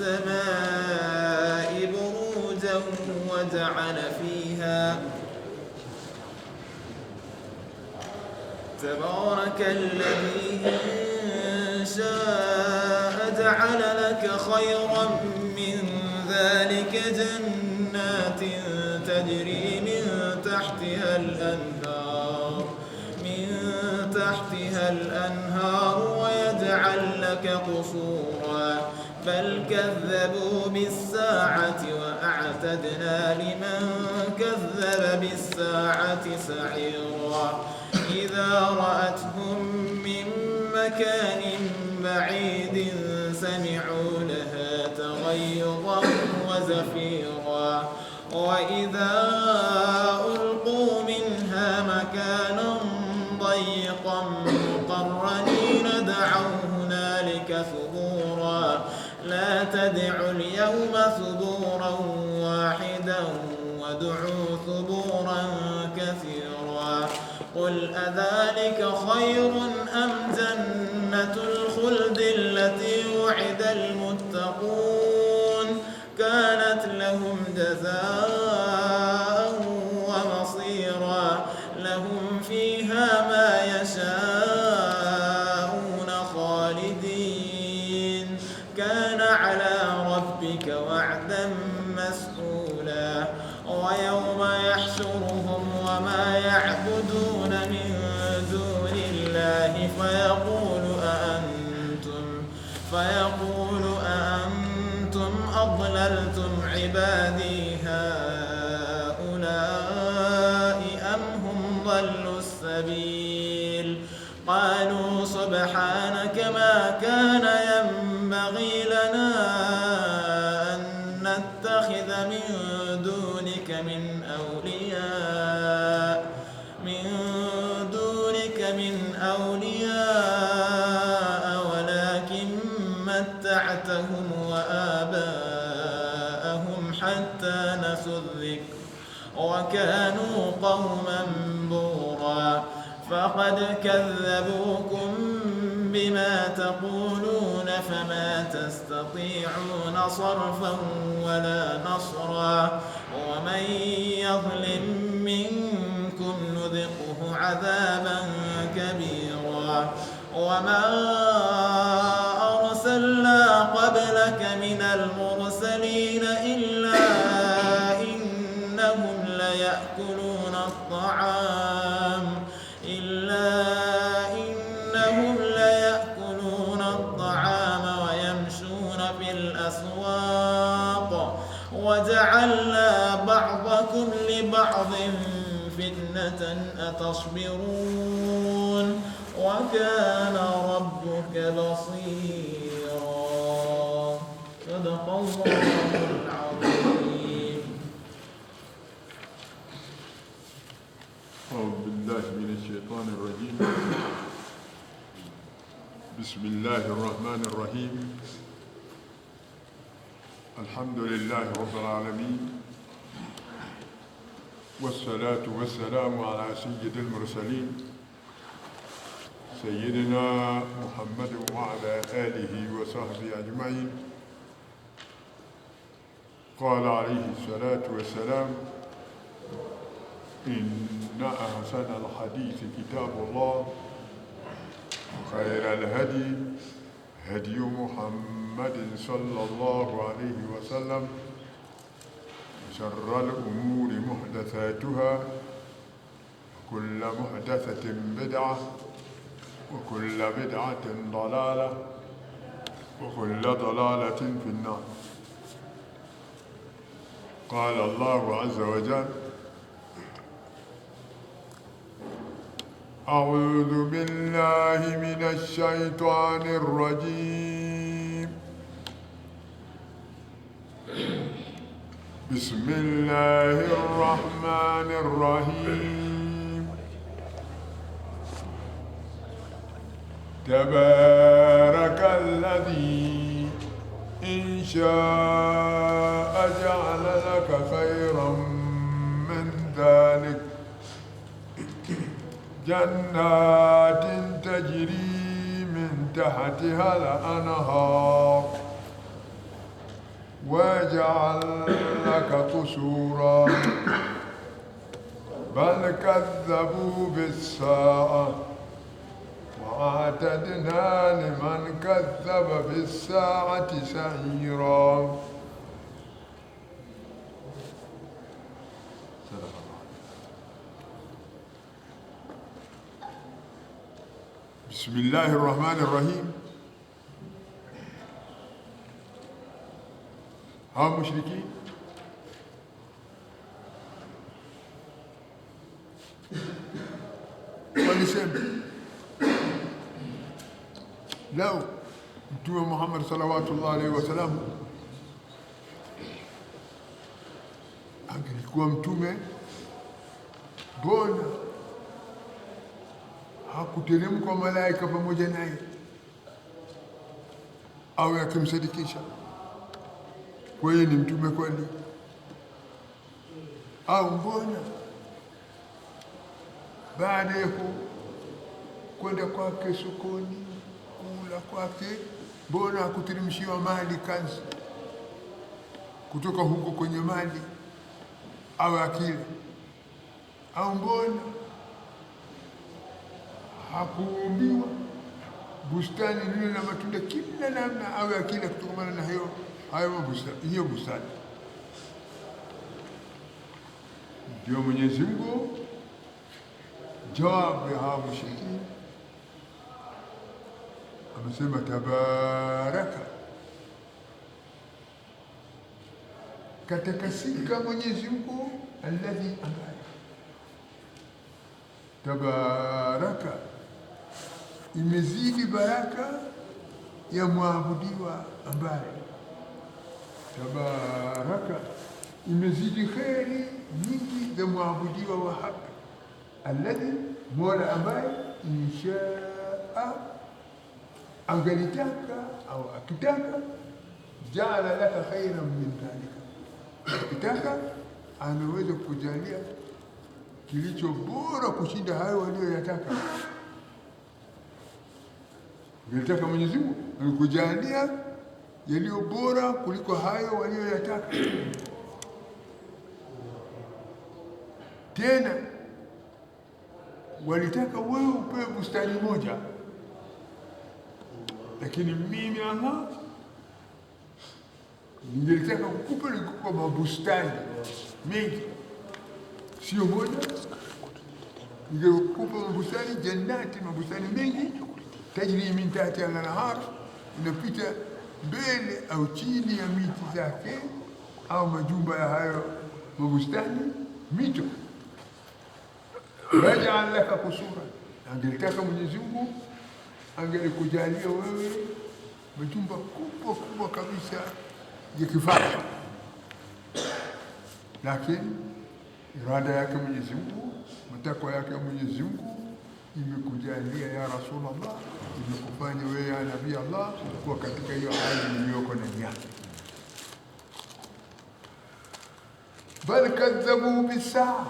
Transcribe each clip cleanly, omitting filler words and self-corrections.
السماء بروجا وجعل فيها تبارك الذي إن شاء جعل لك خيرا من ذلك جنات تجري من تحتها الأنهار ويجعل لك قصورا بل كذبوا بالساعة وأعتدنا لمن كذب بالساعة سعيرا إذا رأتهم من مكان بعيد سمعوا لها تغيظا وزفيرا وإذا ألقوا منها مكانا ضيقا مقرنين دعوا هنالك ثبورا لا تدعوا اليوم ثبورا واحدا وادعوا ثبورا كثيرا قل أذلك خير أم جنة الخلد التي وعد المتقون كانت لهم جزاء ومصيرا لهم فيها ما يشاءون خالدين كان على ربك وعدا مسئولا ويوم يحشرهم وما يعبدون من دون الله فيقول أأنتم أضللتم عبادي هؤلاء أم هم ضلوا السبيل قالوا سبحانك ما كان ينبغي لنا أن نتخذ من دونك من أولياء ولكن متعتهم وآباءهم حتى نسوا الذكر وكانوا قوما بورا فقد كذبوكم بما تقولون فما تستطيعون صرفا ولا نصرا ومن يظلم منكم نذقه عذابا كبيرا وما أرسلنا قبلك من المرسلين إلا إنهم ليأكلون الطعام ويمشون في الأسواق وجعلنا بعضكم لبعض فتنة أتصبرون وكان ربك بصيرا صدق الله العظيم. أعوذ بالله من الشيطان الرجيم. بسم الله الرحمن الرحيم. الحمد لله رب العالمين والصلاة والسلام على سيد المرسلين سيدنا محمد وعلى آله وصحبه أجمعين. قال عليه الصلاة والسلام إن أحسن الحديث كتاب الله خير الهدي هدي محمد صلى الله عليه وسلم شر الأمور محدثاتها وكل محدثة بدعة وكل بدعة ضلالة وكل ضلالة في النار. قال الله عز وجل أعوذ بالله من الشيطان الرجيم. بسم الله الرحمن الرحيم. تبارك الذي إن شاء جعل لك خيرا من ذلك جنات تجري من تحتها الأنهار وجعلناك قصورا بل كذبوا بالساعة وأعتدنا لمن كذب بالساعة سعيرا. بسم الله الرحمن الرحيم. هم مشركين walisema lau Mtume Muhammad salawatullahi alaihi wasallam angelikuwa mtume, mbona hakuteremka malaika pamoja naye au yakimsadikisha kwa yeye ni mtume kweli? Au mbona baada ya kwenda kwake sokoni kula kwake, mbona hakuteremshiwa mali kazi kutoka huko kwenye mali au akili? Au mbona hakuumbiwa bustani lile la matunda kila namna au akili kutokana na hiyo bustani? Ndio Mwenyezi Mungu jawabu ya hawa mushrikini amesema tabaraka, katakasika Mwenyezi Mungu alladhi, ambaye tabaraka imezidi baraka ya mwabudiwa, ambaye tabaraka imezidi kheri nyingi za mwabudiwa wa haki, alladhi, mola ambaye inshaa, angelitaka au akitaka, jaala laka khairan min dhalika, akitaka anaweza kujalia kilicho bora kushinda hayo waliyoyataka. Angelitaka Mwenyezi Mungu alikujalia yaliyo bora kuliko hayo waliyoyataka. Tena walitaka wewe upewe bustani moja, lakini mimi Allah ningetaka kukupa mabustani mengi, sio moja. Ningekupa mabustani jannati, mabustani mengi, tajri min tahtiha al-anhar, inapita mbele au chini ya miti zake au majumba ya hayo mabustani mito. Waja'al laka qusura, angelitaka Mwenyezi Mungu angelikujalia wewe majumba kubwa kubwa kabisa ya kifahari, lakini irada yake Mwenyezi Mungu, matakwa yake Mwenyezi Mungu imekujalia ya Rasulullah, imekufanya wewe ya Nabii Allah kuwa katika hiyo hali iliyoko ndani yake. Bal kadhabu bisaa,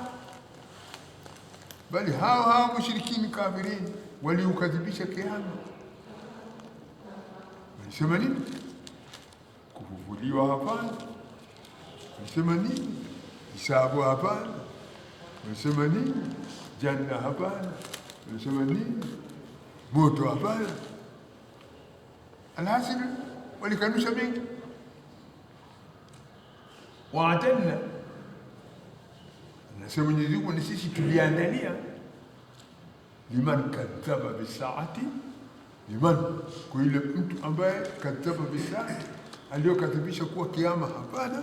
bali hao mushrikini kafirini waliukadhibisha kiyama. Walisema nini? Kufufuliwa hapana. Walisema nini? Hisabu hapana. Walisema nini? Janna hapana. Walisema nini? Moto hapana. Alhasil walikanusha mengi. Waatanna, nasema Mwenyezi Mungu, ni sisi tuliandalia liman kadhaba bisaati, liman, kwa yule mtu ambaye kadhaba bisaati, aliyokadhibisha kuwa kiyama hapana,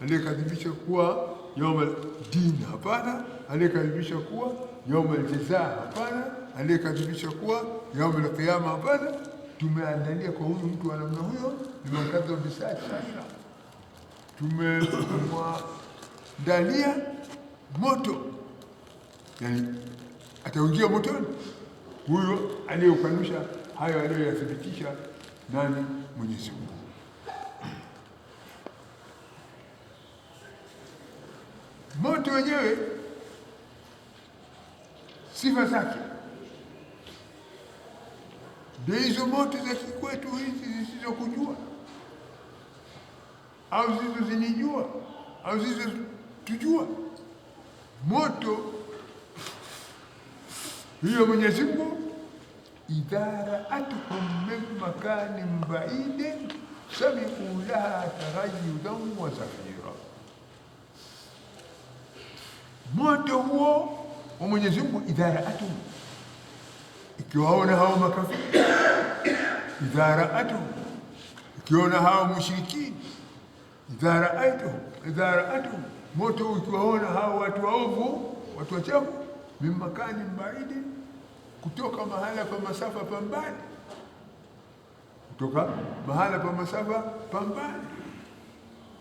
aliyekadhibisha kuwa yaumul din hapana, aliyekadhibisha kuwa yaumul jazaa hapana, aliyekadhibisha kuwa yaumul qiyama hapana. Tumeandalia kwa huyu mtu wa namna huyo liman kadhaba bisaati saira, tumemwandalia moto, yani ataingia motoni huyo aliyeukanusha hayo aliyoyathibitisha nani? Mwenyezi Mungu. Moto wenyewe sifa zake ndio hizo moto za kikwetu hizi zisizokujua. au zisizozinijua au zisizotujua. Moto hiyo Mwenyezi Mungu, idha ra'atuhum min makanin ba'idin sami'u laha taghayyudan wa zafira. Moto huo wa Mwenyezi Mungu, idha ra'atuhum, ikiwaona hao makafiri, idha ra'atuhum, ikiona hao mushrikini, idha ra'atuhum, moto ukiwaona hao watu waovu, watu wachafu, min makanin ba'idin, kutoka mahala pa masafa pa mbali, kutoka mahala pa masafa pa mbali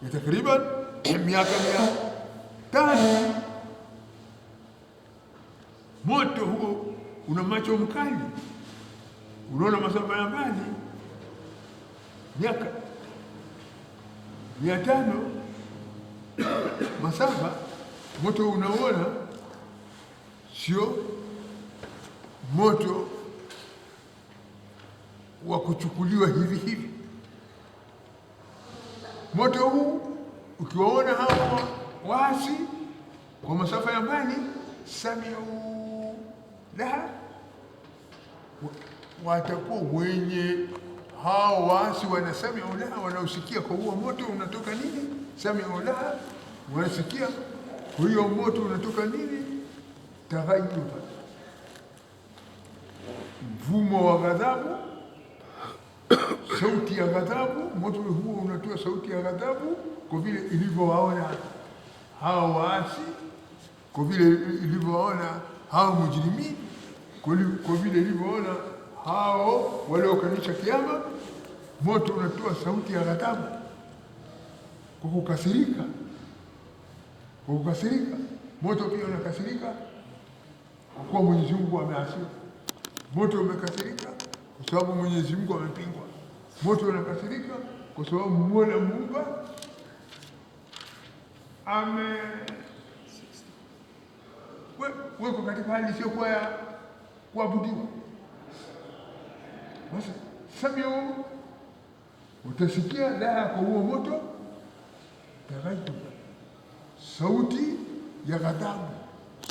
ya takriban miaka 500. Moto huo una macho mkali, unaona masafa ya mbali, miaka 500 masafa, moto unaona, sio moto wa kuchukuliwa hivi hivi. Moto huu ukiwaona hao waasi kwa masafa ya mbali, sami'u laha, watakuwa wenye hao waasi wanasami'u laha, wanaosikia kwa huo moto unatoka nini. Sami'u laha, wanasikia kwa hiyo moto unatoka nini. Taghayyuban, mvumo wa ghadhabu, sauti ya ghadhabu. Moto huo unatoa sauti ya ghadhabu kwa vile ilivyowaona hao waasi, kwa vile ilivyowaona hao mujrimini, kwa vile ilivyoona hao waliokanisha kiyama. Moto unatoa sauti ya ghadhabu kwa kukasirika, kwa kukasirika. Moto pia unakasirika kwa kuwa Mwenyezi Mungu ameasiwa. Moto umekasirika kwa sababu Mwenyezi Mungu amepingwa. Moto unakasirika kwa sababu Mola Muumba weko katika hali isiyokuwa ya kuabudiwa. Basi sami'u, utasikia laha, kwa huo moto, taghayyuban, sauti ya ghadhabu,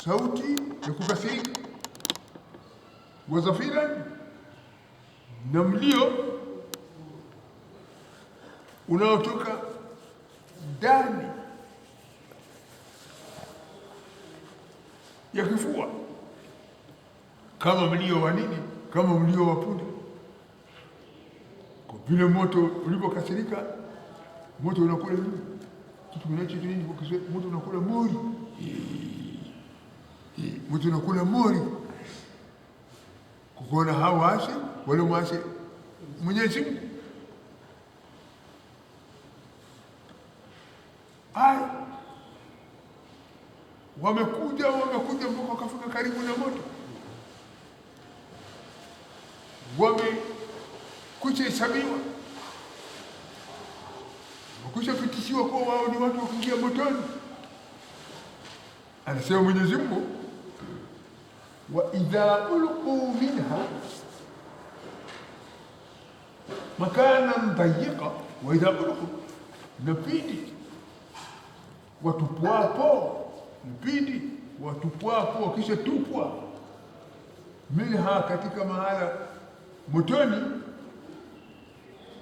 sauti ya kukasirika, wa zafiran, na mlio unaotoka ndani ya kifua, kama mlio wa nini? Kama mlio wa punda. Kwa vile moto ulipokasirika, moto unakula nini? Kitu kinachoitwa nini kwa Kiswahili? Moto unakula mori. Moto unakula mori. Kuona hao waasi wale mwasi Mwenyezi Mungu. Wamekuja mpaka wakafika karibu na moto, wamekwisha hesabiwa, wamekwisha pitishiwa kuwa wao ni watu wa kuingia motoni. Anasema Mwenyezi Mungu, wa idha ulqu minha makanan dayiqa, wa idha ulqu, na pindi watupwapo, mpindi watupwapo, kisha tupwa, minha, katika mahala motoni,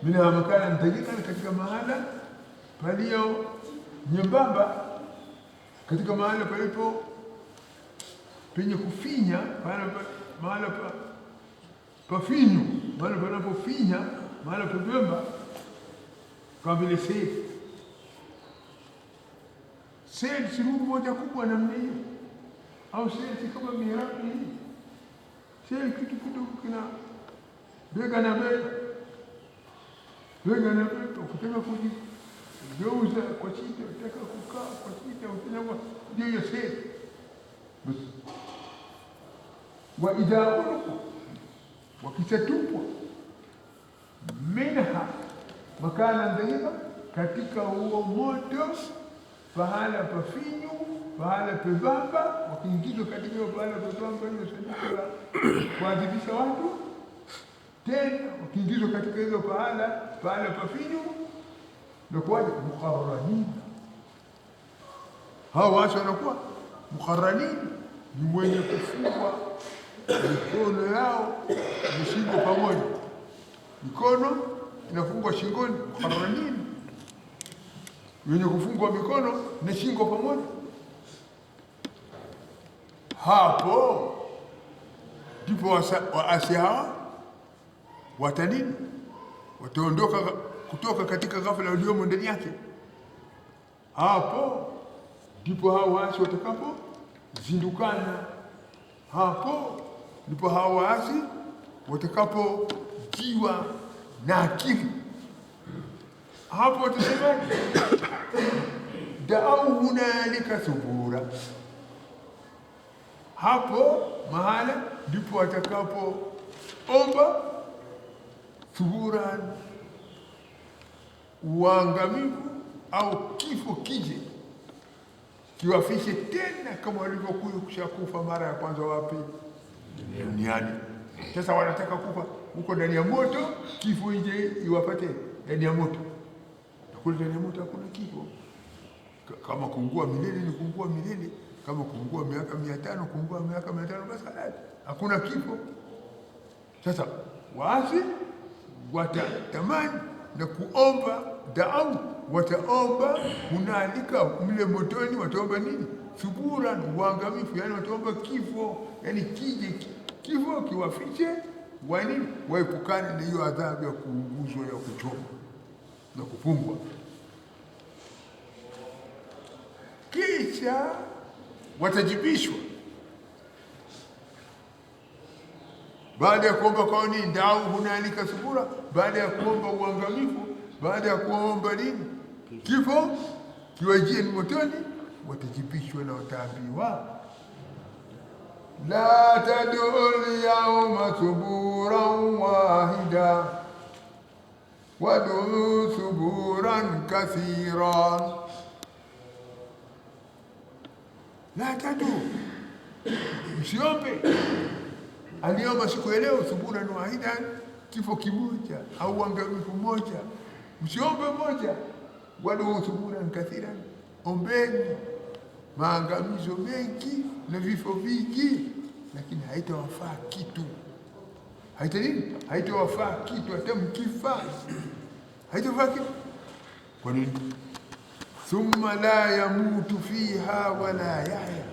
minha makanan dayiqa, katika mahala palio nyembamba, katika mahala palipo penye kufinya, mahala pafinyu, mahala panapofinya, mahala pabemba, kama vile seli. Seli si rumu moja kubwa namna hiyo, au seli si kama miharabu hii. Seli kitu kidogo kina bega na bega, bega na bega. Ukitaka kujigeuza kwa chita, ukitaka kukaa kwa chita, ukitaka ndio hiyo seli. Wa idha ulqu, wakishatupwa, minha makanan dayiqa, katika huo moto, pahala pafinyu, pahala pembamba, wakiingizwa katika hiyo pahala pembamba, hiyo sanduku la kuadhibisha watu, tena wakiingizwa katika hizo pahala pafinyu, nakuwaje? Muqarranin. Hawa waasi wanakuwa muqarranin, ni mwenye kufungwa mikono yao na shingo pamoja. Mikono inafungwa shingoni, muqarranin, wenye kufungwa mikono na shingo pamoja. Hapo ndipo waasi hawa watanini, wataondoka kutoka katika ghafla waliomo ndani yake. Hapo ndipo hao waasi watakapo zindukana. Hapo ndipo hao waasi watakapojiwa na akili. Hapo watasemaje? Daau hunalika subura. Hapo mahala ndipo watakapoomba suburan, uangamivu au kifo kije kiwafishe tena kama walivyokuwa kushakufa mara ya kwanza. Wapi? Duniani. Sasa wanataka kufa huko ndani ya moto, kifo ije iwapate ndani ya moto. Na kule ndani ya moto hakuna kifo. Kama kuungua milele ni kuungua milele, kama kuungua miaka 500 kuungua miaka 500, basi hakuna kifo. Sasa waasi watatamani na kuomba daau, wataomba hunalika mle motoni, wataomba nini? Suburan, uangamifu, yani wataomba kifo, yani kije kifo kiwafiche, wanini waepukane na hiyo adhabu ya kuunguzwa, ya kuchoma na kufungwa. Kisha watajibishwa baada ya kuomba kwa nini? Daau hunalika subura, baada ya kuomba uangamifu, baada ya kuomba nini? Kifo kiwajie ni motoni, watajibishwa na wataambiwa la tad'u yawma suburan wahida wad'u suburan kathiran. La tad'u, msiombe aliomba siku ya leo suburan wahida, kifo kimoja au uangamifu moja. Msiombe moja. Wad'u suburan kathiran, ombeni maangamizo mengi na vifo vingi, lakini haitawafaa kitu. Haitawafaa kitu, hata mkifa haitawafaa kitu. Kwa nini? Thumma la yamutu fiha wala yahya.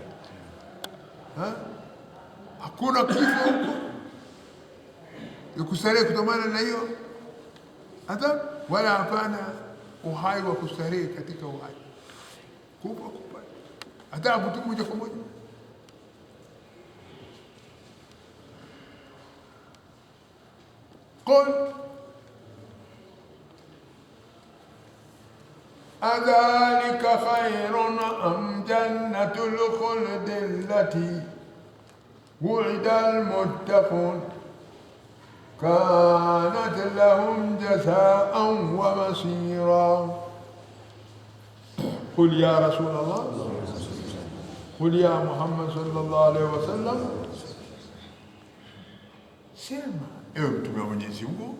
Hakuna kifo huko ya kustarehe kutomana na hiyo adhabu, wala hapana uhai wa kustarehe katika uhai. Kupa adhabu tu moja kwa moja. Qul adhalika khayrun am jannatul khuldi allati wu'ida al-muttaqun kanat lahum jazaa'an wa masira. Qul ya Rasulullah, qul ya Muhammad sallallahu alaihi wasallam, sema ewe mtume wa Mwenyezi Mungu,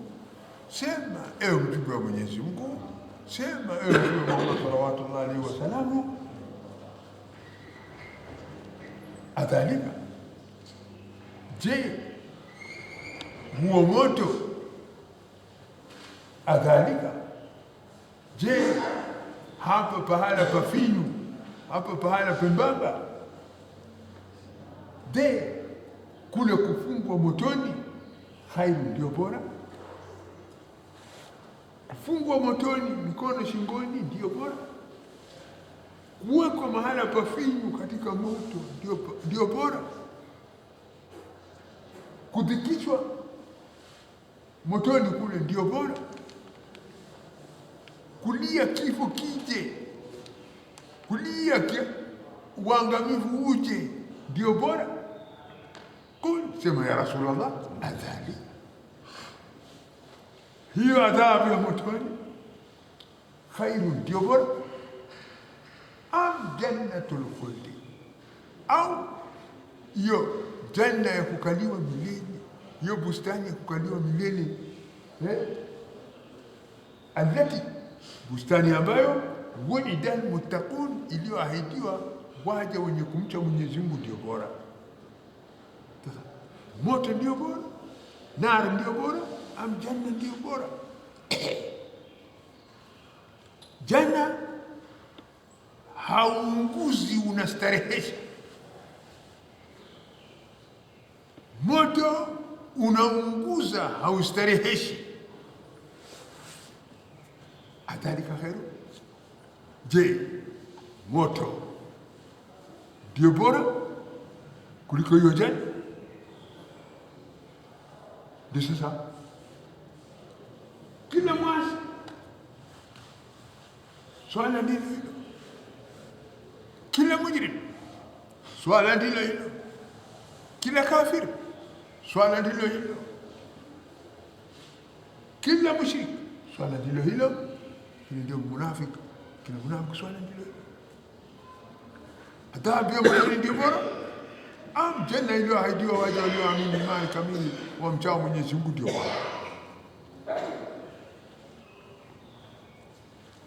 sema ewe mtume wa Mwenyezi Mungu, sema ewe mtume Muhammad sallallahu alaihi wasallam, adhalika, je, huo moto, adhalika, je, hapa pahala pafinyu, hapa pahala pembamba, je, kule kufungwa motoni khairu ndio bora? Kufungwa motoni mikono shingoni ndio bora? Kuwekwa mahala pafinyu katika moto ndio bora? Kudhikishwa motoni kule ndio bora? Kulia kifo kije, kulia uangamivu uje ndio bora? Kul, sema ya Rasulullah, adhali, hiyo adhabu ya motoni khairu ndio bora, am jannatul khuldi, au hiyo janna ya kukaliwa milele, hiyo bustani ya kukaliwa milele, allati, bustani ambayo wuidal muttaqun, iliyoahidiwa waja wenye kumcha Mwenyezi Mungu ndio bora. Sasa moto ndio bora, nar ndio bora, am janna ndio bora? Janna haunguzi, unastarehesha. Moto unaunguza, haustareheshi. Adhalika khairu, je, moto ndio bora kuliko hiyo janna? Ndio sasa kila mwasi swala ndilo hilo, kila mujrim swala ndilo hilo, kila kafir swala ndilo hilo, kila mushrik swala ndilo hilo, kila ndio munafiki, kila munafiki swala ndilo hilo. Adhabu ya mwingine ndio bora, am janna iliyoahidiwa waja walioamini imani kamili wamchao Mwenyezi Mungu ndio bora.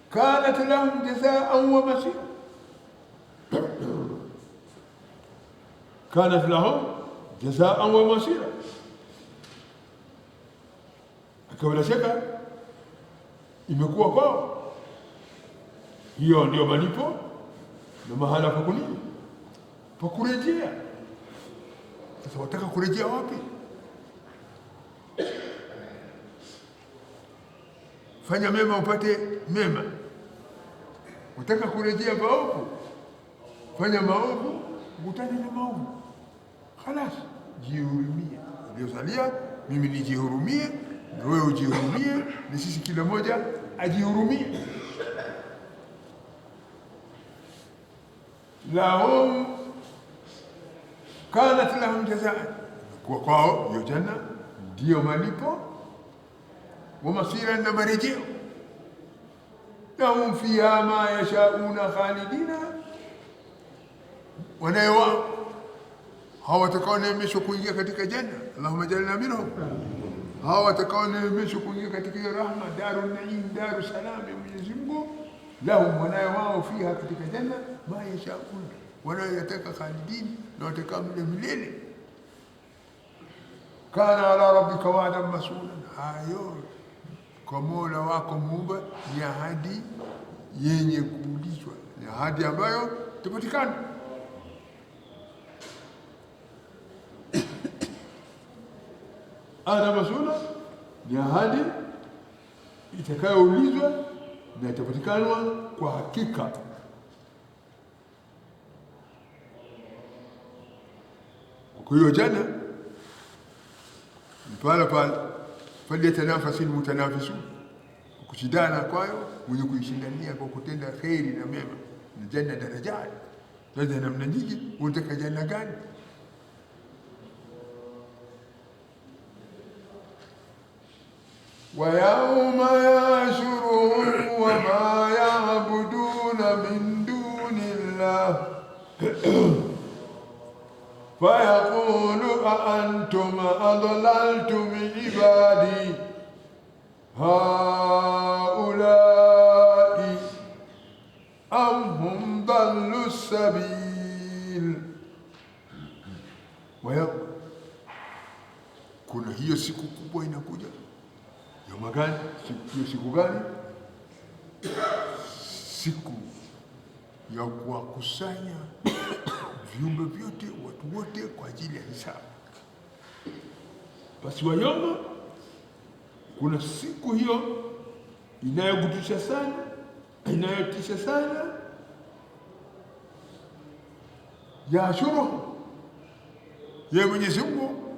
Kanat lahum jazaan wa masira, kanat lahum jazaan wa masira, bila shaka imekuwa kwao hiyo ndio malipo na mahala pa kunini, pa kurejea. Sasa wataka kurejea wapi? Fanya mema upate mema. Wataka kurejea maovu, fanya maovu ukutane na maovu. Khalas, jihurumie. Uliosalia mimi nijihurumie, na wewe ujihurumie, na sisi kila moja ajihurumie. Lahum kanat lahum jazaan, kwa kwao hiyo janna ndio malipo, wa masira na marejeo. Lahum fiha ma yashauna khalidina, wanayo hawa watakaoneemeshwa kuingia katika janna. Allahumma jalna minhum. Hawa watakaoneemeshwa kuingia katika hiyo rahma, darun naim, daru salam ya Mwenyezi Mungu. Lahum, wanayo wao fiha katika janna ma yashauna, wanayoyataka khalidin, na watakaa mle milele. Kana ala rabbika wa'dan masulan, hayo kwa Mola wako Muumba ni ahadi yenye kuulizwa, ni ahadi ambayo itapatikana. Ahadi masula ni ahadi itakayoulizwa na itapatikana kwa hakika. Kwa hiyo janna pale pale falyatanafasi almutanafisun, kushindana kwayo wenye kuishindania kwa kutenda kheri na mema. Ni janna darajat, daraja namna nyingi. Unataka janna gani? Wa yawma yashuruhum wa ma ya'buduna min dunillah فيقول أأنتم أضللتم عبادي هؤلاء أم هم ضلوا السبيل. ويقول kuna hiyo siku kubwa inakuja. Yawma gani? Siku gani? Siku ya kuwakusanya viumbe vyote, watu wote kwa ajili ya hisabu. Basi wa yawma, kuna siku hiyo inayogutusha sana, inayotisha sana. Yashuru, ya Mwenyezi Mungu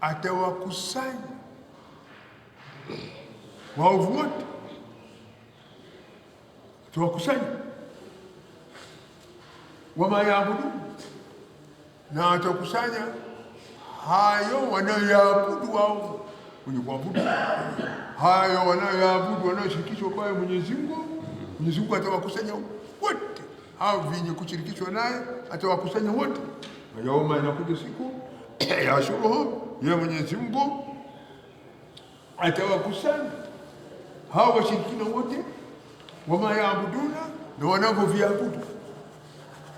atawakusanya waovu wote, atawakusanya wama yaabudu, na atakusanya hayo wanayoyaabudu wao, wenye kuabudu hayo wanayoyaabudu, wanayoshirikishwa kwa Mwenyezi Mungu. Mwenyezi Mungu atawakusanya wote hao vyenye kushirikishwa naye, atawakusanya wote. Na yauma, inakuja siku yashuruhum, ya Mwenyezi Mungu atawakusanya hawa washirikina wote, wama yaabuduna, na wanavyoviabudu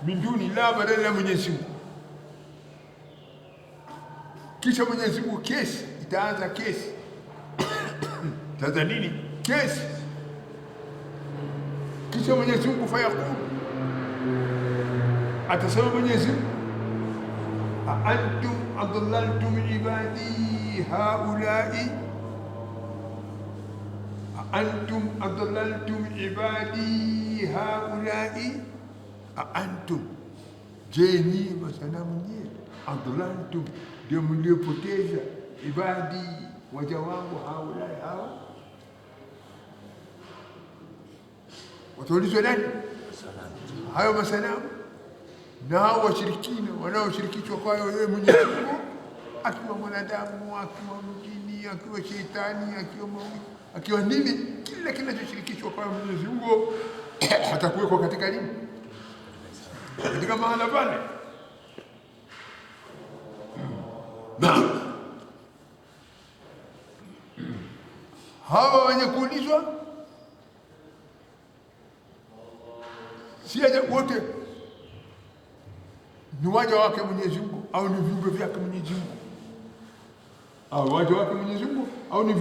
min duni la, badala ya Mwenyezi Mungu. Kisha Mwenyezi Mungu kesi itaanza, kesi sasa nini? Kesi. Kisha Mwenyezi Mungu fayaqulu, atasema Mwenyezi Mungu, antum adlaltum ibadi haulai, antum adlaltum ibadi haulai, antum, je nyinyi masanamu nyie, adlaltum, ndio mliopoteza, ibadi, waja wangu, haulai, hawa. Wataulizwa nani? Hayo masanamu na hao washirikina wanaoshirikishwa kwayo yeye Mwenyezi Mungu, akiwa mwanadamu, akiwa mjini, akiwa shetani, akiwa nini, kila kinachoshirikishwa kwayo Mwenyezi Mungu atakuwekwa katika nini? Katika mahala pale. Na hawa wenye kuulizwa si ajabu wote ni waja wake Mwenyezi Mungu au ni viumbe vyake Mwenyezi Mungu, au waja wake Mwenyezi Mungu au ni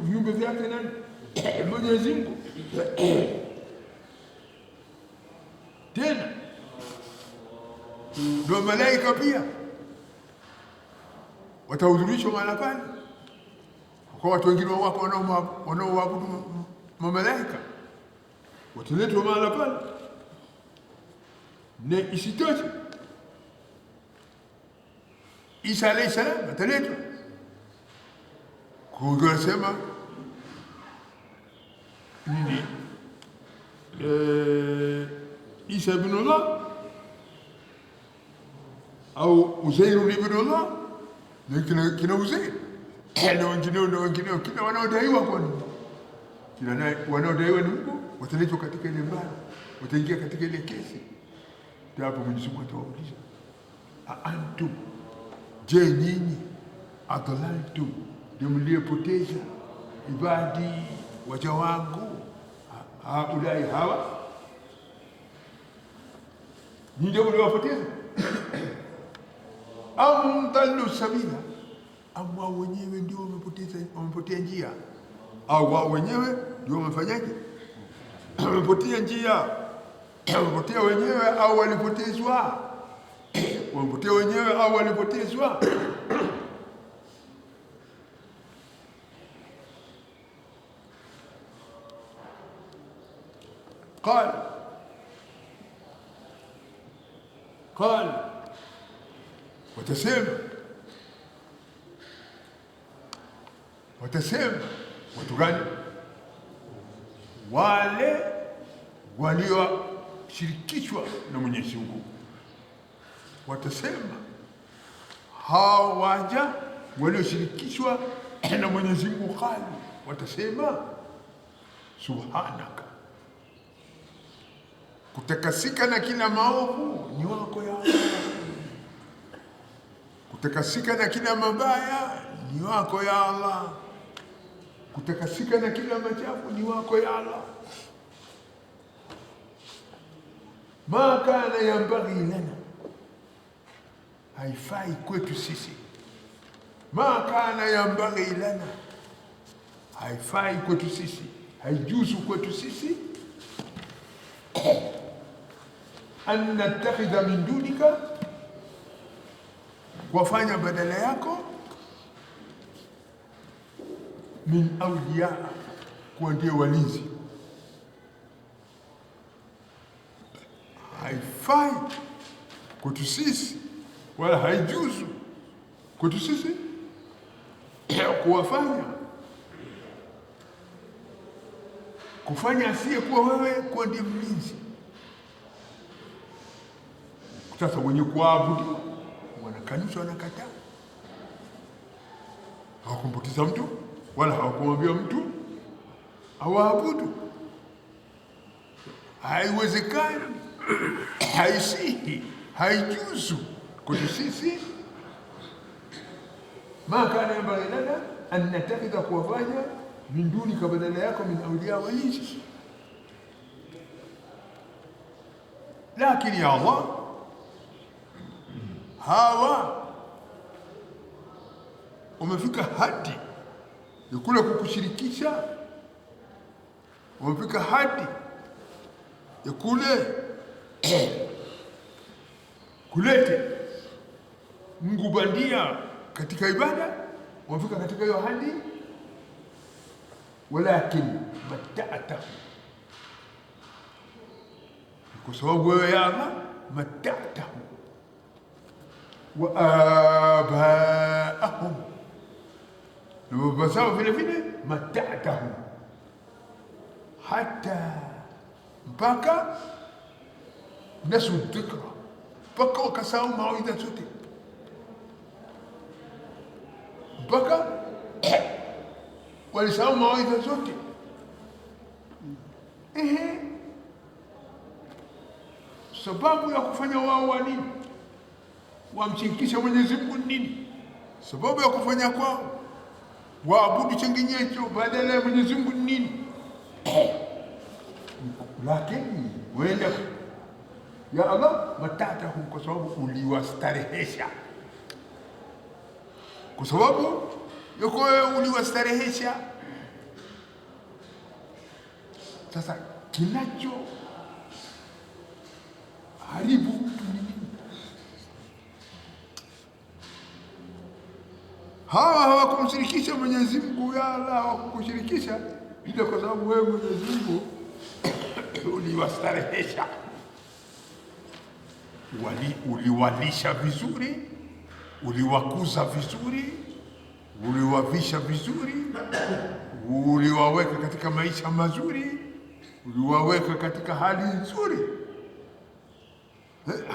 viumbe vyake nani? Mwenyezi Mungu. Tena ndio malaika pia watahudhurishwa mahala pale, kwa watu wengine wako wanaoabudu malaika wataletwa mahala pale. Na isitoshe Isa alayhi salam ataletwa, kunasema nini? Isa ibn Allah au Uzair ibn Allah, kina Uzair na wengineo kina wanaodaiwa kwa nini, kina wanaodaiwa ni Mungu wataletwa katika ile mbara, wataingia katika ile kesi. Hapo Mwenyezi Mungu atawauliza, antum, je nyinyi, adlaltum, ndio mliopoteza, ibadi, waja wangu, haulai, hawa, nyinyi ndio mliowapoteza, au mdallu sabila, au wao wenyewe ndio wamepotea njia, au wao wenyewe ndio wamefanyaje? Wamepotea njia. Wamepotea wenyewe au walipotezwa? Wamepotea wenyewe au walipotezwa? قال watasema watu gani? Wale walioshirikishwa na Mwenyezi Mungu watasema, hao waja walioshirikishwa na Mwenyezi Mungu, qalu, watasema, subhanaka, kutakasika na kila maovu ni wako ya Allah, kutakasika na kila mabaya ni wako ya Allah, kutakasika na kila machafu ni wako ya Allah. Ma kana yambaghi lana, haifai kwetu sisi. Ma kana yambaghi lana, haifai kwetu sisi, haijuzu kwetu sisi, an nattakhidha min dunika, wafanya badala yako, min awliya, kuwa ndio walinzi. Haifai kwetu sisi, wala haijuzu kwetu sisi kufanya asiyekuwa wewe kuwa ndiye mlinzi. Sasa wenye kuabudu wanakanusha, wanakataa, hawakumpoteza mtu wala hawakumwambia mtu awaabudu. Haiwezekani, haisihi, haijuzu kwetu sisi. Ma kana yambaghi lana an nattakhidha, kuwafanya min dunika, badala yako, min awliya walizi. Lakini ya Allah, hawa wamefika hadi ya kule kukushirikisha, wamefika hadi ya kule kulete Mungu bandia katika ibada, wamefika katika hiyo hadi. Walakin mata'tahu, kwa sababu wewe ya Allah mata'tahu wa abaahum, na baba zao vile vile mata'tahu, hata mpaka nasu dhikra, mpaka wakasahau mawaidha zote, mpaka walisahau mawaidha zote. Sababu ya kufanya wao wa nini wamshirikisha Mwenyezi Mungu nini? Sababu ya kufanya kwao waabudu chenginyecho badala ya Mwenyezi Mungu nini? Lakini wenda ya Allah mata'tahu, kwa sababu uliwastarehesha, kwa sababu yuko uliwastarehesha. Sasa kinacho haribu mtu ni nini? Hawa hawakumshirikisha Mwenyezi Mungu, ya Allah hawakukushirikisha, ila kwa sababu wewe Mwenyezi Mungu uliwastarehesha, uliwalisha vizuri, uliwakuza vizuri, uliwavisha vizuri, uliwaweka katika maisha mazuri, uliwaweka katika hali nzuri,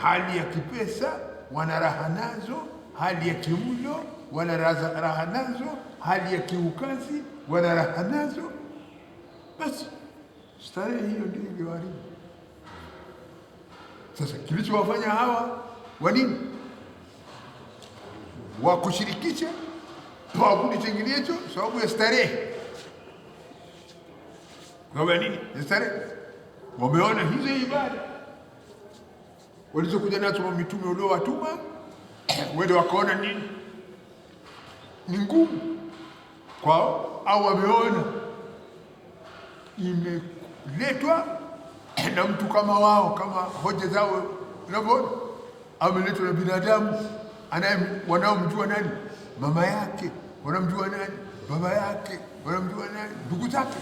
hali ya kipesa wana raha nazo, hali ya kimlo wana raha nazo, hali ya kiukazi wana raha nazo. Basi starehe hiyo ndio iliyoharibu. Sasa kilichowafanya hawa wa nini wakushirikisha waabudu chenginecho, sababu ya starehe. Sababu ya nini? Ya starehe. Wameona hizo ibada walizokuja nazo wa mitume uliowatuma, wende wakaona nini ni ngumu kwao, au wameona imeletwa na mtu kama wao, kama hoja zao unavyoona, ameletwa na binadamu wanaomjua nani mama yake, wanamjua nani baba yake, wanamjua nani ndugu zake.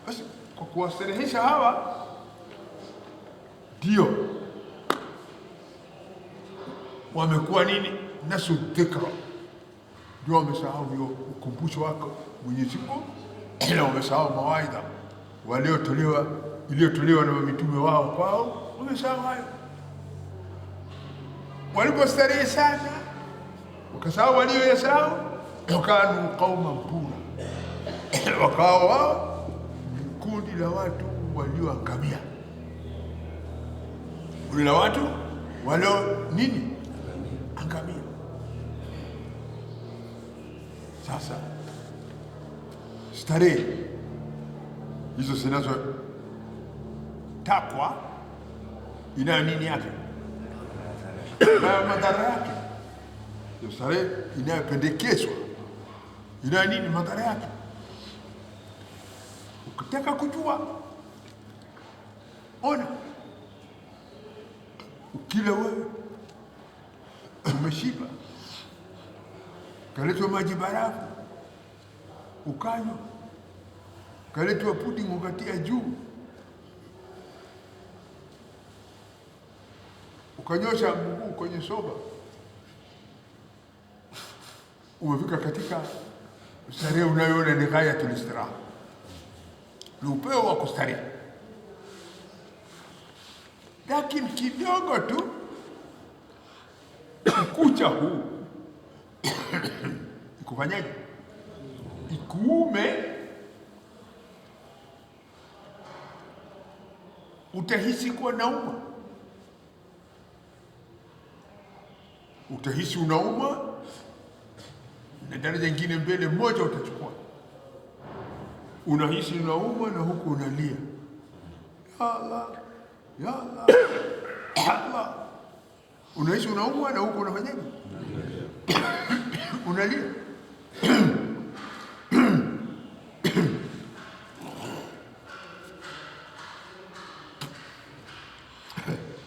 Basi kwa kuwastarehesha hawa, ndio wamekuwa nini, nasu dhikra, ndio wamesahau hiyo ukumbusho wako Mwenyezi Mungu, ila wamesahau mawaidha iliyotolewa na mitume wao kwao, wamesahau hayo. Walipostarehe sana wakasahau walioyasahau, wakanu qauma bura, wakawa wao kundi la watu walioangamia, kundi la watu walio nini, angamia. Sasa starehe hizo zinazo takwa ina nini yake na madhara yake. Hiyo starehe inayopendekezwa ina nini madhara yake? Ukitaka kujua, ona, ukila wewe umeshiba, kaletwa maji barafu ukanywa, kaletwa pudding ukatia juu, ukanyosha mguu kwenye soba, umefika katika starehe unayoona ni ghayatul istiraha, ni upeo wa kustarehe. Lakini kidogo tu ukucha huu ikufanyaje? Ikuume, utahisi kuwa nauma, utahisi unauma, na daraja nyingine mbele, mmoja utachukua. Unahisi unaumwa na huku unalia, ya Allah, ya Allah, ya Allah. Unahisi unaumwa na huku unafanyaje? Unalia.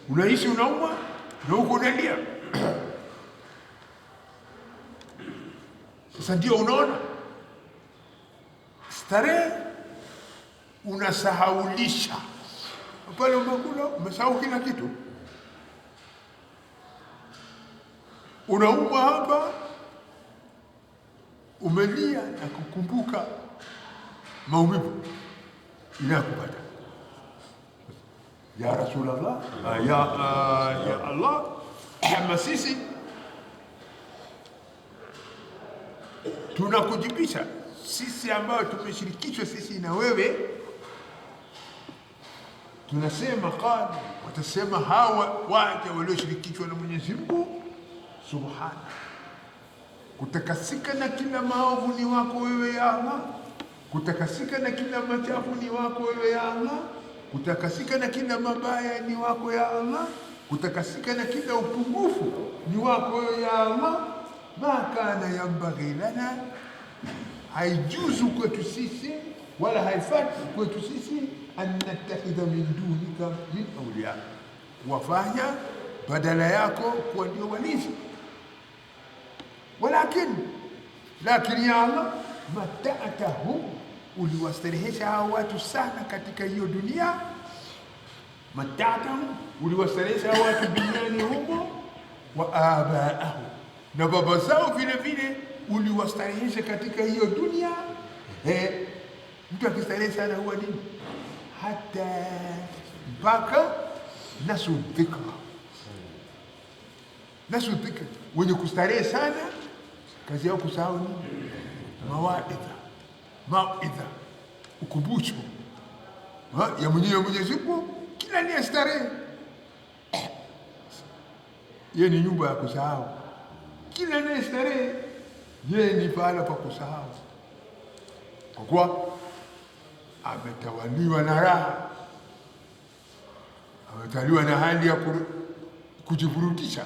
Unahisi unaumwa na huko unalia. Sasa ndio unaona starehe unasahaulisha pale, umekula umesahau kila kitu. Unaumwa hapa, umelia na kukumbuka maumivu inakupata. Ya Rasulullah, ya Allah, kama sisi tunakujibisha, sisi ambao tumeshirikishwa sisi na wewe, tunasema qala, watasema hawa waja walioshirikishwa na Mwenyezi Mungu subhana, kutakasika na kila maovu ni wako wewe ya Allah, kutakasika na kila machafu ni wako wewe ya Allah, kutakasika na kila mabaya ni wako ya Allah, kutakasika na kila upungufu ni wako wewe ya Allah. Ma kana yambaghi lana, haijuzu kwetu sisi wala haifati kwetu sisi an nattakhidha min dunika min awliya, wafanya badala yako kuwa ndio walinzi. Lakini ya Allah, mata'atahum, uliwastarehesha hao watu sana katika hiyo dunia. Mata'atahum, uliwastarehesha hao watu duniani humo. Wa abaahum, na baba zao vile vile uliwastarehesha katika hiyo dunia. Mtu akistarehe sana huwa nini? Hata mpaka nasu dhikra. Nasu dhikra, wenye kustarehe sana kazi yao kusahau nini? Mawaidha, ukumbusho ya Mwenyezi Mungu. Kila ni starehe, yeye ni nyumba ya kusahau. Kila ni starehe, yeye ni pahala pa kusahau, kwa kuwa ametawaliwa na raha, ametawaliwa na hali ya kujiburudisha.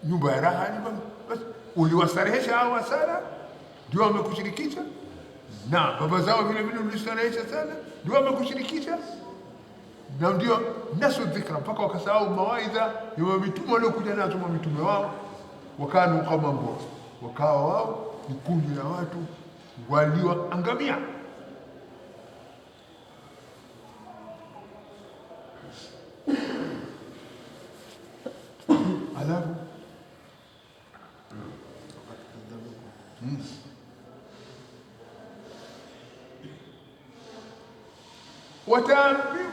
Nyumba ya raha ni basi. Uliwastarehesha hawa sana, ndio wamekushirikisha, na baba zao vile vile ulistarehesha sana, ndio wamekushirikisha, na ndio nasu dhikra, mpaka wakasahau mawaidha ya mitume waliokuja nazo mitume wao. Wakanu kama mbwa, wakawa wao ni kundi la watu walioangamia. Alafu wataambiwa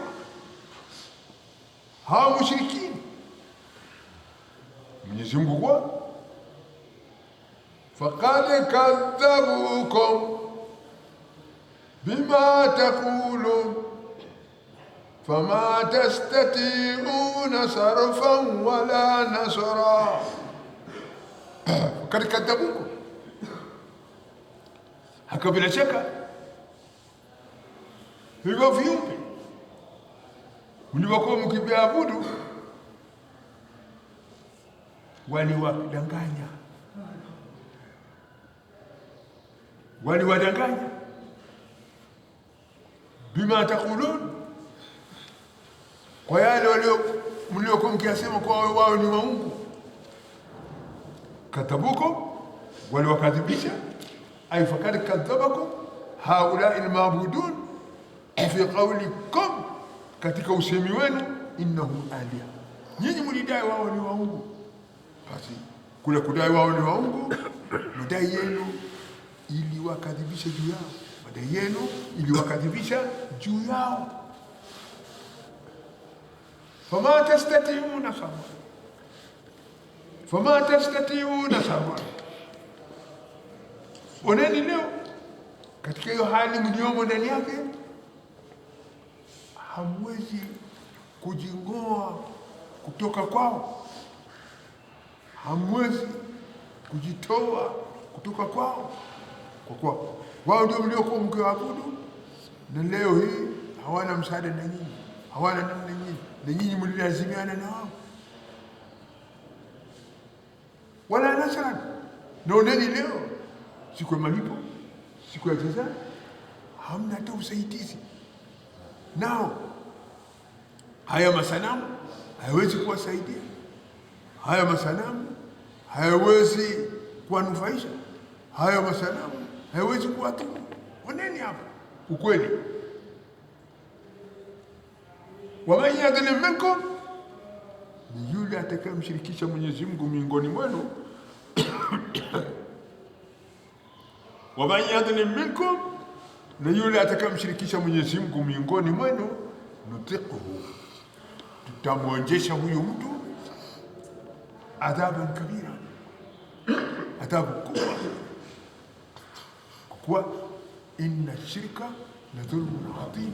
hawa mushrikini, Mwenyezi Mungu kwa faqad kadhabukum bima taqulun fama tastati'una sarfan wala nasra. Faqad kadhabukum, haka bila shaka hivyo viumbe mlivyokuwa mkiviabudu waliwadanganya, bima taqulun, kwa yale mliokuwa mkiasema kwa wao ni waungu. Kadhabukum, waliwakadhibisha. Ay faqad kadhabakum haula almabudun fi qawlikum, katika usemi wenu, innahum aliha, nyinyi mlidai wao ni waungu. Basi kule kudai wao ni waungu, madai yenu iliwakadhibisha juu yao, fama tastati'una sabra. Oneni leo katika hiyo hali mliomo ndani yake, hamwezi kujingoa kutoka kwao, hamwezi kujitoa kutoka kwao, kwa kuwa wao ndio mliokuwa mkiwaabudu, na leo hii hawana msaada na nyinyi, hawana namna na nyinyi, na nyinyi mlilazimiana na wao. Wala nasran, naoneni leo siku ya malipo, siku ya jaza, hamna hata usaidizi nao. Haya masanamu hayawezi kuwasaidia, haya masanamu hayawezi kuwanufaisha, haya masanamu hayawezi kuwatumu. Oneni hapa ukweli. Waman yadhlim minkum, ni yule atakayemshirikisha Mwenyezi Mungu miongoni mwenu. Waman yadhlim minkum, na yule atakayemshirikisha Mwenyezi Mungu miongoni mwenu, nutiquhu, tutamwonjesha huyu mtu adhaban kabira, adhabu kubwa, kwa kuwa inna shirka la dhulmun adhim,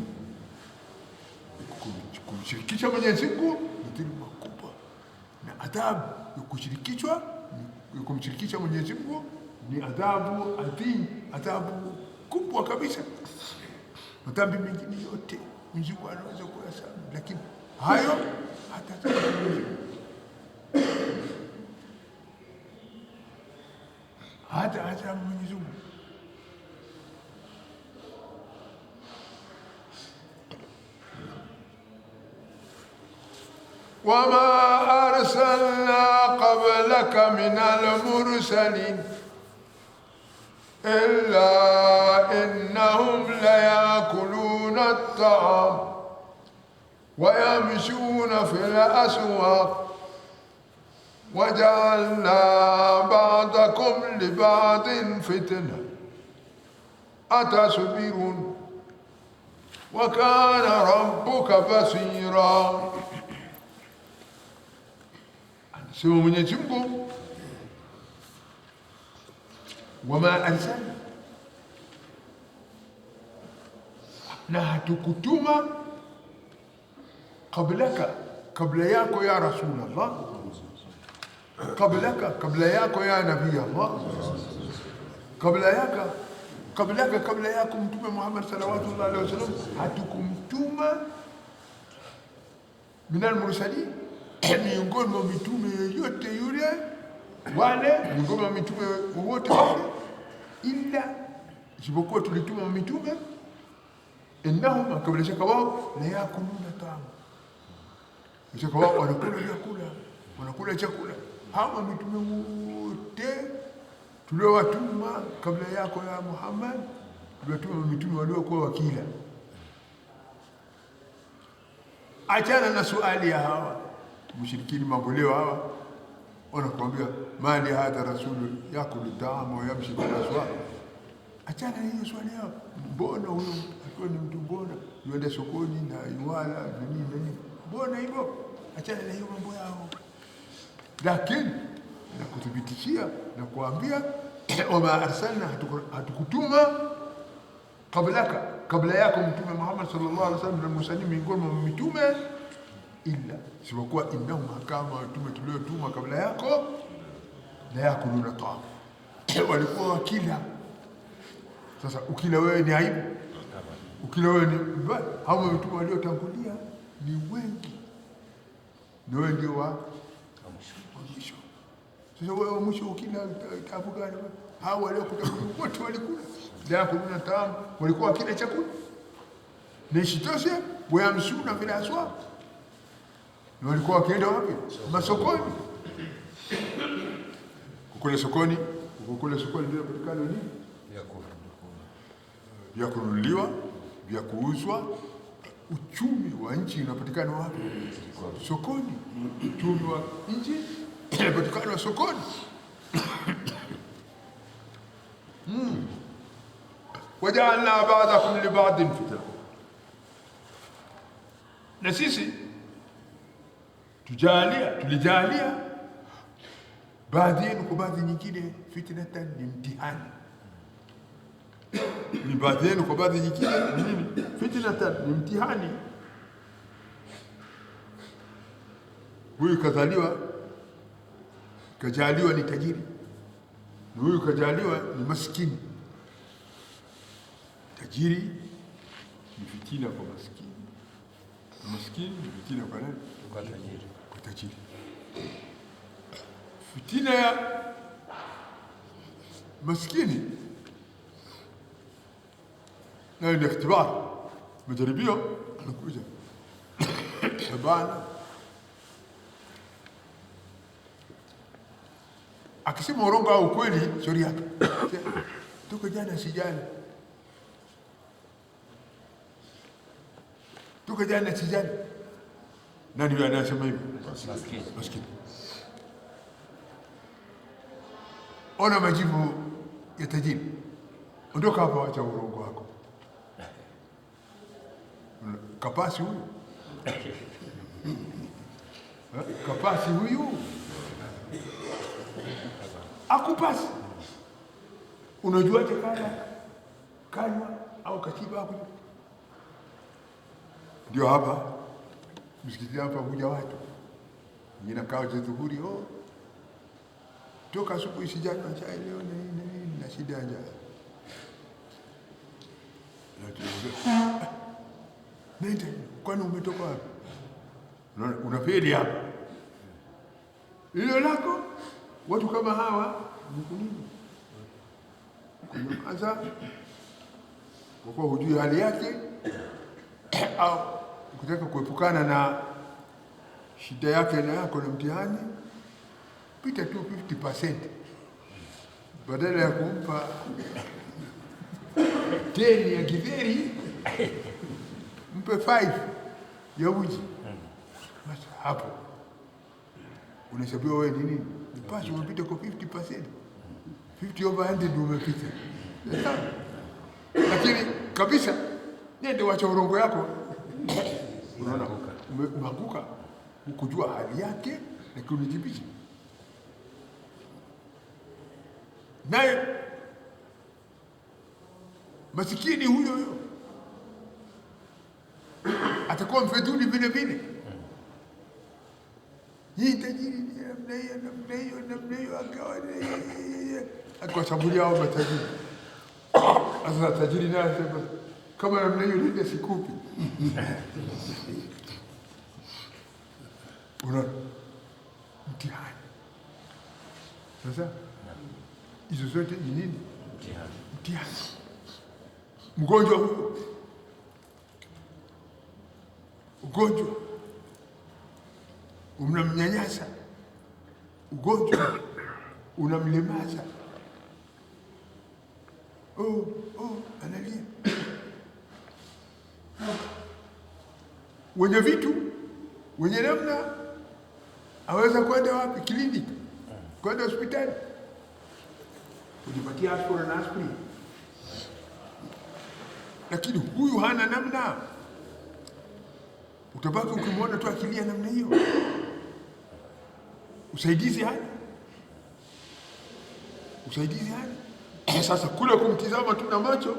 kumshirikisha Mwenyezi Mungu ni dhulma kubwa, na adhabu ya kushirikishwa, kumshirikisha Mwenyezi Mungu ni adhabu adhim, adhabu kubwa kabisa. Madhambi mengine yote Mwenyezi Mungu anaweza kuyasamehe, lakini hayo hatasamehe. Hata Mwenyezi Mungu. وما أرسلنا قبلك من المرسلين إلا إنهم ليأكلون الطعام ويمشون في الأسواق وجعلنا بعضكم لبعض فتنة أتصبرون وكان ربك بصيرا. Sema Mwenyezi Mungu, wama arsalna, na hatukutuma qablaka, kabla yako ya Rasulullah, qablaka, kabla yako ya Nabii Allah, kabla yako Mtume Muhammad sallallahu alaihi wasallam, hatukumtuma minal mursalin, miongoni mwa mitume yote yule wale, miongoni mwa mitume wote wale, illa, isipokuwa tulituma mitume innahum, kabla shaka wao, la yakuluna taam, shaka wao wanakula vyakula, wanakula chakula. Hawa mitume wote tuliowatuma kabla yako ya Muhammad, tuliwatuma mitume waliokuwa wakila. Achana na swali ya hawa mushrikini mamboleo hawa, wanakuambia mali hadha rasulu yakulu taama wa yamshi bil aswaq. Achana na hiyo swali yao, mbona huyo alikuwa ni mtu, mbona yuenda sokoni na yuwala na nini, mbona hivyo? Achana na hiyo mambo yao. Lakini na kuthibitishia na kuambia, wama arsalna, hatukutuma qablaka, kabla yako Mtume Muhammad sallallahu alaihi wasallam, na mursalin, miongoni mwa mitume, illa, siwakuwa innahum, kama mtume tuliotuma kabla yako, la yakuluna taam, walikuwa wakila. Sasa ukila wewe ni aibu, ukila wewe ni mbaya. Hao mitume waliotangulia ni wengi, na wewe ndio wa mwisho. Sasa wewe mwisho ukila tabu gani? Hao waliokutangulia wote walikula, la yakuluna taam, walikuwa wakila chakula. Na isitoshe wayamshuna fil aswaq, na walikuwa wakienda wapi? Masokoni. Kukula sokoni, ndio patikana nini? Vya kununuliwa, vya kuuzwa. Uchumi wa nchi unapatikana wapi? Sokoni. Uchumi wa nchi unapatikana sokoni. Waja'alna ba'dakum li ba'din fitna, na sisi tulijalia baadhi yenu kwa baadhi nyingine, fitnatan, ni mtihani. Ni baadhi yenu kwa baadhi nyingine ni nini? Fitnatan, ni mtihani. Huyu kajaliwa ni tajiri, huyu kajaliwa ni maskini. Tajiri ni fitina kwa maskini, maskini ni fitina kwa nani? Kwa tajiri. Kwa tajiri. Fitina ya maskini nayo ni ikhtibar, majaribio anakuja tabana. Akisema urongo au ukweli, shauri yake. Toka jana sijali, toka jana sijali. Nani yule anasema hivyo? Maskini. Maskini. Ona majibu ya tajiri. Ondoka hapa, wacha urongo wako. Kapasi huyu, kapasi huyu akupasi. Unajuaje kanywa au katiba hapo? Ndio hapa msikiti hapa huja watu wengine kao cha dhuhuri, toka asubuhi sijanywa chai leo na shida ya njaa. Nenda, kwani umetoka wapi? Unafeli hapa. Hilo lako watu kama hawa kunyamaza kwa kuwa hujui hali yake au kutaka kuepukana na shida yake na yako na mtihani, pita tu 50% badala ya kumpa 10 ya githeri, mpe 5 ya uji. Basi hapo unahesabiwa wewe ni nini? Basi umepita kwa 50%. 50 over 100 umepita. Lakini kabisa nende wacha urongo yako. Unaona umeanguka, ukujua hali yake na kunijibisha. Naye masikini huyo atakuwa mfedhuli vile vile. Hii tajiri namna hiyo akawa shambulia hao matajiri. Sasa tajiri naye anasema kama namna hiyo ndio sikupi. Unaona mtihani. Sasa hizo zote ni nini? Mtihani. Mgonjwa huyo, ugonjwa unamnyanyasa, ugonjwa unamlemaza. Analia. Wenye vitu, wenye namna, aweza kwenda wapi? Kliniki, kwenda hospitali, kujipatia aspirin na aspirin. Lakini huyu hana namna. Utabaki ukimwona tu akilia namna hiyo. Usaidizi hana. Usaidizi hana. Sasa kule kumtizama tu na macho,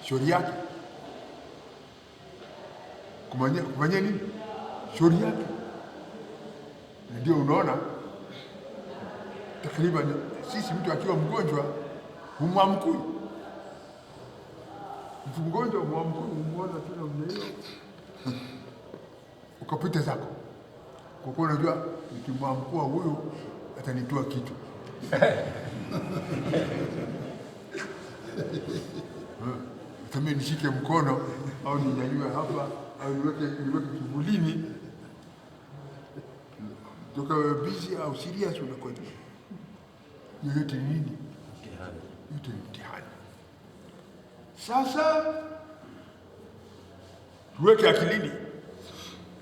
shauri yake. Kumanya nini? Shauri yake. Ndio unaona takriban sisi mtu akiwa mgonjwa humwamkui. Mtu mgonjwa humwamkui, humwona tu namna hiyo. Ukapita zako. Kwa kuwa unajua nikimwamkua huyu atanitoa kitu. Kama nishike mkono au ninyanyue hapa au niweke kivulini, toka busy au serious unakwenda. Yote nini? Yote mtihani. Sasa tuweke akilini,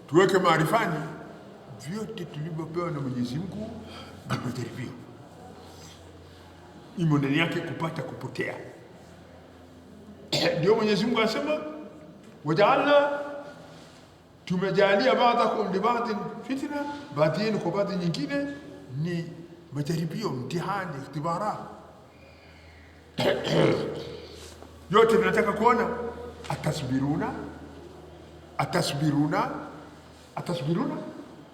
tuweke maarifani, vyote tulivyopewa na Mwenyezi Mungu ni majaribio. Imo ndani yake kupata kupotea. Ndio Mwenyezi Mungu anasema waja'alna, tumejalia baadhakum li ba'din fitna, baadhi yenu kwa baadhi nyingine ni majaribio, mtihani, ikhtibarat. Yote tunataka kuona atasbiruna.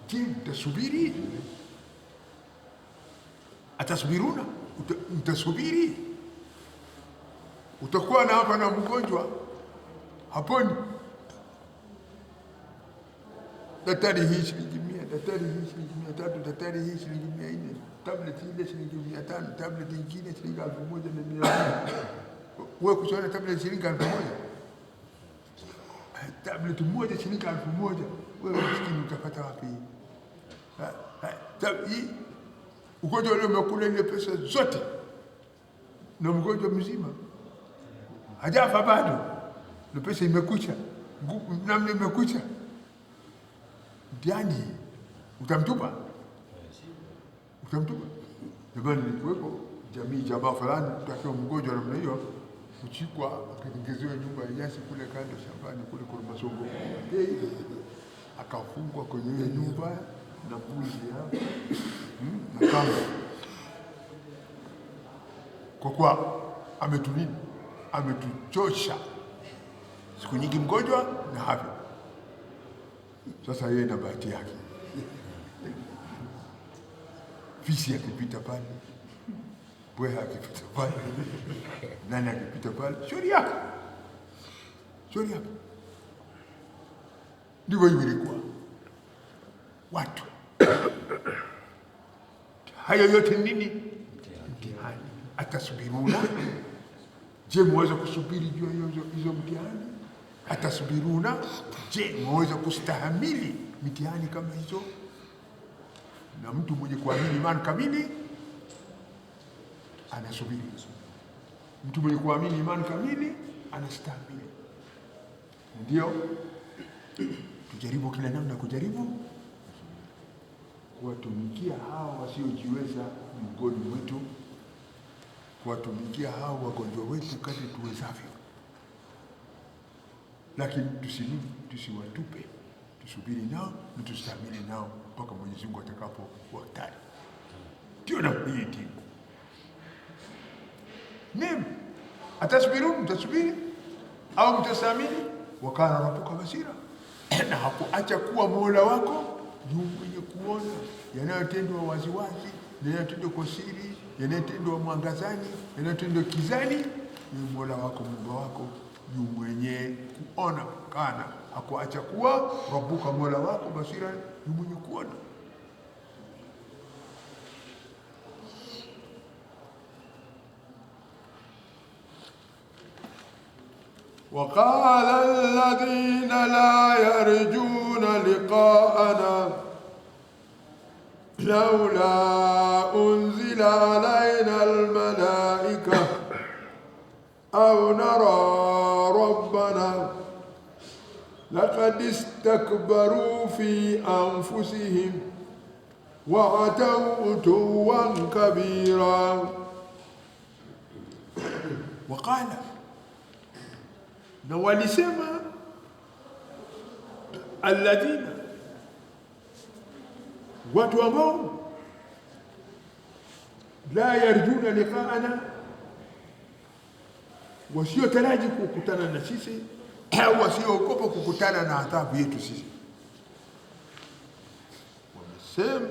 Je, mtasubiri? Atasbiruna, Mtasubiri? Utakuwa na hapa na mgonjwa haponi, daktari hii shilingi 100, daktari hii shilingi 300, daktari hii shilingi 400, tablet ile shilingi 500, tablet nyingine shilingi 1200. Wewe kuchona tablet shilingi 1000, tablet moja shilingi 1000, wewe maskini utapata wapi? Hii ugonjwa ule umekula ile pesa zote, na mgonjwa mzima hajafa bado, na pesa imekucha, namna imekucha. Mtihani utamtupa? Jamani, nilikuwepo jamii, jamaa fulani utakiwa mgonjwa namna hiyo, kuchikwa akatengezewa nyumba ya nyasi kule kando shambani kule kwa Masongo, akafungwa kwenye ile nyumba na mbuzi hapo na kamba, kwa kuwa ametuchosha siku nyingi mgonjwa na hapo. Sasa yeye na bahati yake, fisi akipita pale, bweha akipita pale, nani akipita pale, shauri yako. Ndivyo ilikuwa watu. Hayo yote nini? Mtihani. Atasubiruna? Je, mweza kusubiri juu hizo mtihani? Atasubiruna? Je, mweza kustahamili mitihani kama hizo? Na mtu mwenye kuamini imani kamili anasubiri. Mtu mwenye kuamini imani kamili anastahimili. Ndio tujaribu kila namna kujaribu kuwatumikia hao wasiojiweza miongoni mwetu, kuwatumikia hao wagonjwa wetu kadri tuwezavyo, lakini tusiwatupe, tusubiri nao na tustahimili nao mpaka Mwenyezi Mungu atakapo wakati. Ndio na hii timu. Nini? Atasubiri, mtasubiri au mtastahimili? Wakana rabbuka basira. Na hakuacha kuwa Mola wako yu mwenye kuona yanayotendwa waziwazi, yanayotendwa kwa siri, yanayotendwa mwangazani, yanayotendwa kizani. Ni Mola wako, Mungu wako yu mwenye kuona. Kana hakuacha kuwa rabbuka, Mola wako, basira, yu mwenye kuona. وقال الذين لا يرجون لقاءنا لولا أنزل علينا الملائكة أو نرى ربنا لقد استكبروا في أنفسهم وعتوا عتوا كبيرا. وقال na walisema alladhina, watu ambao la yarjuna liqaana, wasiotaraji kukutana na sisi au wasiogopa kukutana na adhabu yetu sisi. Wamesema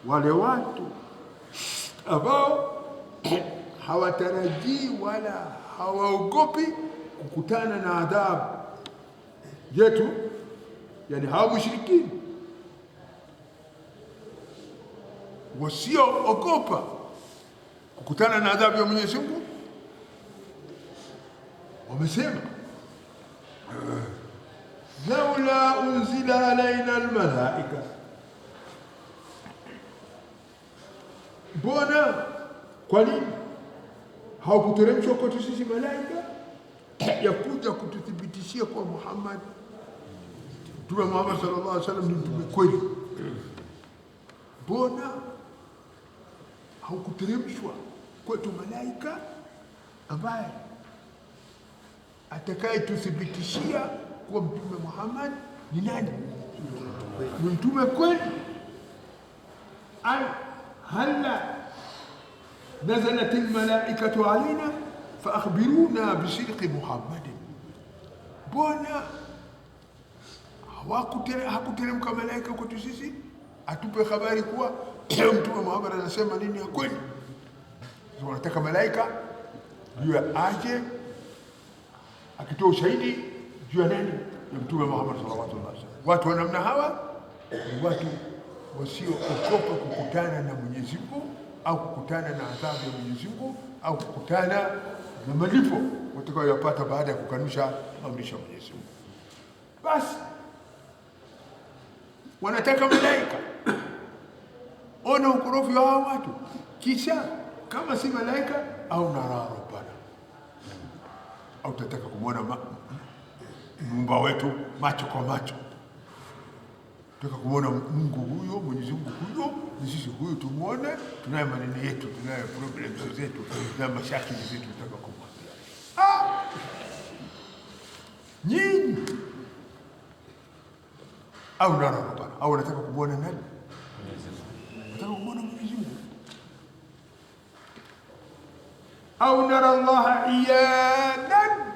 wale watu ambao hawatarajii wala hawaogopi kukutana na adhabu yetu, yani hao mushrikini wasioogopa kukutana na adhabu ya Mwenyezi Mungu, wamesema laula unzila alaina almalaika, mbona, kwa nini haukuteremshwa kwetu sisi malaika ya kuja kututhibitishia kwa Muhammad, Mtume Muhammad sallallahu alaihi wasallam ni mtume kweli? Mbona haukuteremshwa kwetu malaika ambaye atakaye tuthibitishia kwa Mtume Muhammad ni nani? Ni mtume kweli? Halla nazalat almalaikatu alaina فأخبرونا بصدق محمد. Mbona hakuteremka malaika kwetu sisi atupe habari kuwa Mtume Muhammad anasema nini ya kweli? Sasa wanataka malaika juu ya aje akitoa ushahidi juu ya nani? Ya Mtume Muhammad sallallahu alaihi wasallam. Watu wa namna hawa ni watu wasioogopa kukutana na Mwenyezi Mungu au kukutana na adhabu ya Mwenyezi Mungu au kukutana na malipo watakayoyapata baada ya kukanusha amrisho ya Mwenyezi Mungu. Basi wanataka malaika. Ona ukorofi wa hao watu, kisha kama si malaika au nara rabbana, au tataka kumwona Muumba wetu macho kwa macho, tutaka kumwona Mungu huyo, Mwenyezi Mungu huyo, ni sisi huyo tumuone. Tunayo maneno yetu, tunayo problems zetu, tunayo mashakili zetu, tutaka kumwambia nyinyi. Au nara rabbana, au nataka kumwona nani? Nataka kumwona Mwenyezi Mungu. Au nara Allaha iyanan,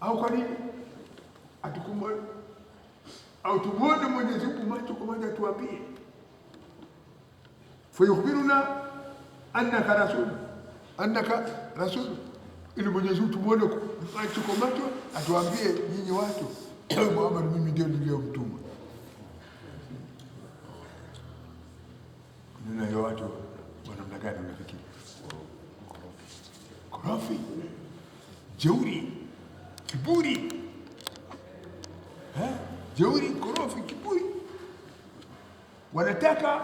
au kwa nini atukumwone au tumwone Mwenyezi Mungu macho kwa macho, atuambie fayukhbiruna annaka rasul, ili Mwenyezi Mungu tumwone macho kwa macho, atuambie nyinyi watu, Muhammad, mimi ndio niliyomtuma. Nina watu wa namna gani unafikiri? Korofi, jeuri, kiburi, jeuri, korofi, kiburi. Wanataka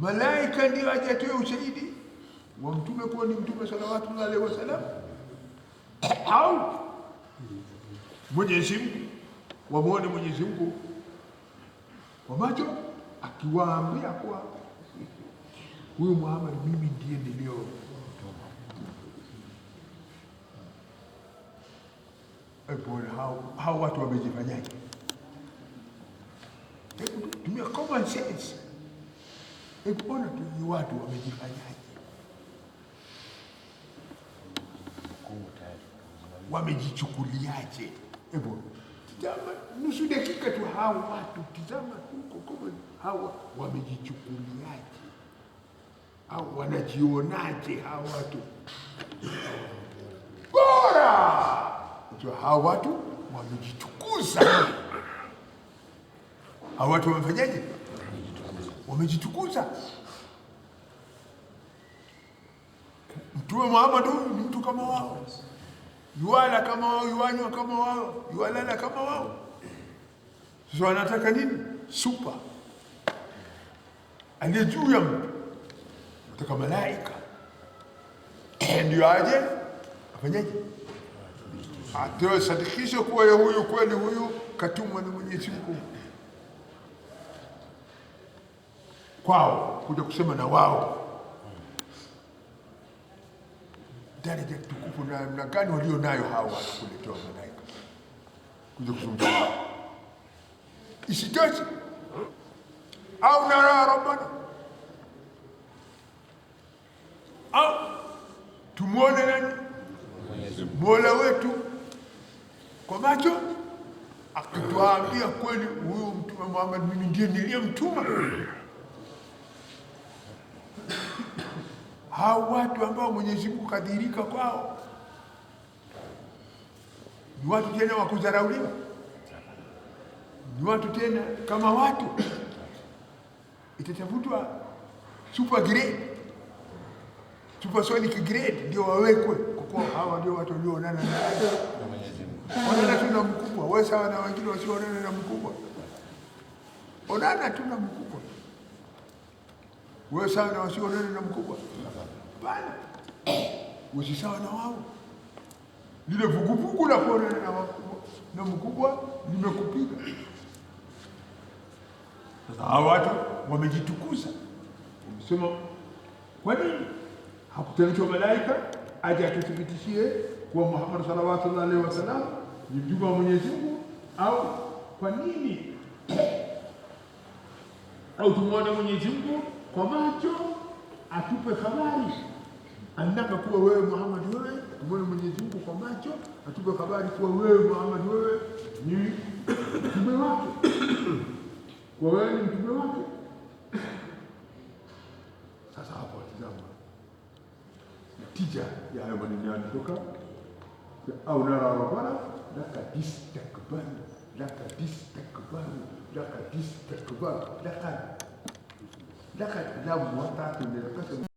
malaika ndio aje atoe ushahidi wa mtume kuwa ni mtume sallallahu alaihi wasallam, au Mwenyezi Mungu wamuone Mwenyezi Mungu kwa macho akiwaambia kwa huyu Muhammad, mimi ndiye nilio. Hao watu wamejifanyaje? Tumia common sense. Ona tu ni watu wamejifanyaje, wamejichukuliaje? Tazama nusu dakika tu hao watu, tazama tu hawa wamejichukuliaje au wanajionaje hao watu bora. Hao watu wamejitukuza. Hao watu wamefanyaje? Wamejitukuza. Mtume Muhammad ni mtu kama wao, yuala kama wao, yuanywa kama wao, yualala kama wao. Sasa wanataka nini? Super aliye juu ya mtu, nataka malaika ndio aje afanyaje? Atoe sadikisho kuwa ya huyu kweli, huyu katumwa na Mwenyezi Mungu kwao, kuja kusema na wao daraja tukufu na namna gani walio nayo hao watu kuletewa malaika kuja kuzungumza. Isitoshe, au nara rabbana, au tumuone nani? Mola wetu kwa macho, akituambia kweli huyu Mtume Muhammad, mimi ndiye niliyemtuma. Hao watu ambao Mwenyezi Mungu kadhirika kwao ni watu tena wa kudharauliwa, ni watu tena kama watu itatafutwa super grade, supersonic grade ndio wawekwe, kwa kuwa hawa ndio watu walioonana na Mwenyezi Mungu. Onana tu na mkubwa, wewe sawa na wengine wasioonana na mkubwa. Onana tu na mkubwa, wewe sawa na wasioonana na mkubwa. Bana, wewe sawa na wao. Lile vuguvugu la kuonana na mkubwa limekupiga. Sasa hao watu wamejitukuza. Wamesema, kwa nini hakuteremshwa malaika aje atuthibitishie kuwa Muhammad sallallahu alaihi wasallam ni mjumbe wa Mwenyezi Mungu? Au kwa nini au tumuone Mwenyezi Mungu kwa macho atupe habari, anataka kuwa wewe Muhammad, wewe tumuone Mwenyezi Mungu kwa macho atupe habari kuwa wewe Muhammad, wewe ni mtume wake, kwa wewe ni mtume wake. tija ya hayo maneno yanatoka au nara rabbana lakadistakbaru lakad lakad la mwata tunaweza